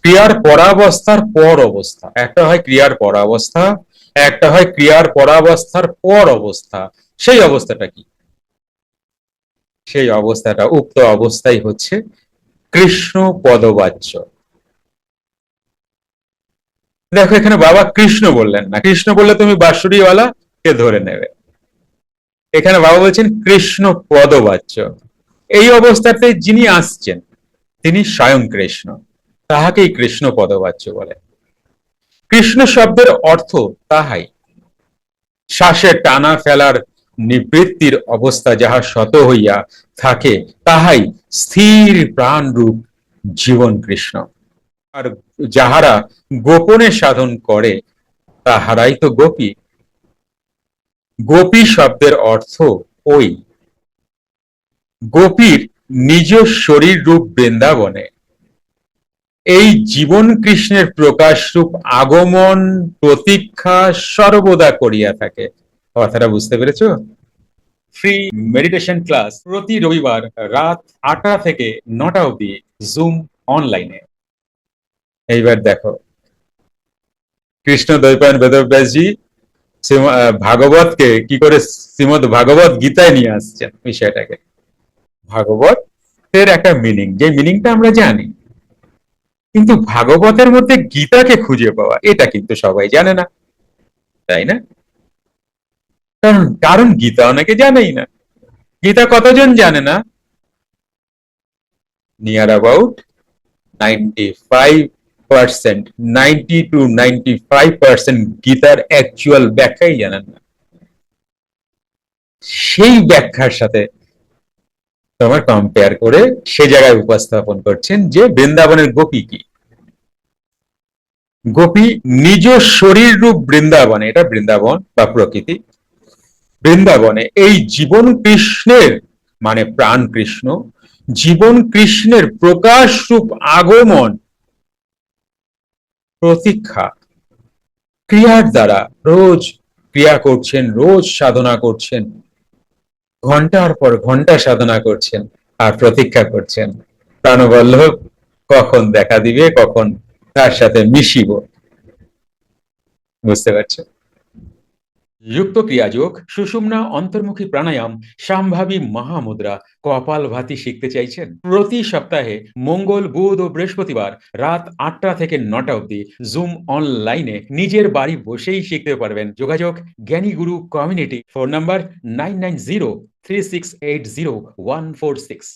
ক্রিয়ার পরাবস্থার পর অবস্থা, একটা হয় ক্রিয়ার পরাবস্থা, একটা হয় ক্রিয়ার পরাবস্থার পর অবস্থা। সেই অবস্থাটা কি? সেই অবস্থাটা, উক্ত অবস্থাই হচ্ছে কৃষ্ণ পদবাচ্য। দেখো এখানে বাবা কৃষ্ণ বললেন না, কৃষ্ণ বললে তুমি বাঁশুড়িওয়ালা কে ধরে নেবে। এখানে বাবা বলছেন কৃষ্ণ পদবাচ্য। এই অবস্থাতে যিনি আসছেন তিনি স্বয়ং কৃষ্ণ, তাহাকেই কৃষ্ণ পদবাচ্য বলে। কৃষ্ণ শব্দের অর্থ তাহাই, শ্বাসে টানা ফেলার নিবৃত্তির অবস্থা যাহা শত হইয়া থাকে তাহাই স্থির প্রাণ রূপ জীবন কৃষ্ণ। আর যাহারা গোপনে সাধন করে তাহারাই তো গোপী। গোপী শব্দের অর্থ ওই গোপীর নিজ শরীর রূপ বৃন্দাবনে এই জীবন কৃষ্ণের প্রকাশ রূপ আগমন প্রতীক্ষা সর্বদা করিয়া থাকে। কথাটা বুঝতে পেরেছো? ফ্রি মেডিটেশন ক্লাস প্রতি রবিবার রাত 8টা থেকে 9টা অবধি জুম অনলাইনে। এইবার দেখো কৃষ্ণ দ্বৈপায়ন বেদব্যাসজি ভাগবতকে কি করে শ্রীমদ ভাগবত গীতায় নিয়ে আসছেন বিষয়টাকে। ভাগবত এর একটা মিনিং, যে মিনিংটা আমরা জানি, কিন্তু ভাগবতের মধ্যে গীতাকে খুঁজে পাওয়া এটা কিন্তু সবাই জানে না, তাই না? কারণ কারণ গীতা অনেকে জানেই না। গীতা কতজন জানে না? নিয়ার অ্যাবাউট 95%, 90 to 95% গীতার অ্যাকচুয়াল ব্যাখ্যাই জানেন না। সেই ব্যাখ্যার সাথে তোমার কম্পেয়ার করে সে জায়গায় উপস্থাপন করছেন যে বৃন্দাবনের গোপী কি। গোপী নিজ শরীর রূপ বৃন্দাবনে, এটা বৃন্দাবন বা প্রকৃতি, বৃন্দাবনে এই জীবন কৃষ্ণের মানে প্রাণ কৃষ্ণ, জীবন কৃষ্ণের প্রকাশ রূপ আগমন প্রতীক্ষা ক্রিয়ার দ্বারা রোজ ক্রিয়া করছেন, রোজ সাধনা করছেন, ঘন্টার পর ঘন্টা সাধনা করছেন আর প্রতীক্ষা করছেন প্রাণবল্লভ কখন দেখা দিবে, কখন তার সাথে মিশিব। বুঝতে পারছো? যুক্ত ক্রিয়াযোগ, সুষুম্না অন্তর্মুখী প্রাণায়াম, সম্ভাবী মহামুদ্রা, কপালভাতি শিখতে চাইছেন? প্রতি সপ্তাহে মঙ্গল, বুধ ও বৃহস্পতিবার রাত 8টা থেকে 9টা অবধি জুম অনলাইনে নিজের বাড়ি বসেই শিখতে পারবেন। যোগাযোগ জ্ঞানী গুরু কমিউনিটি, ফোন নাম্বার 9903680146।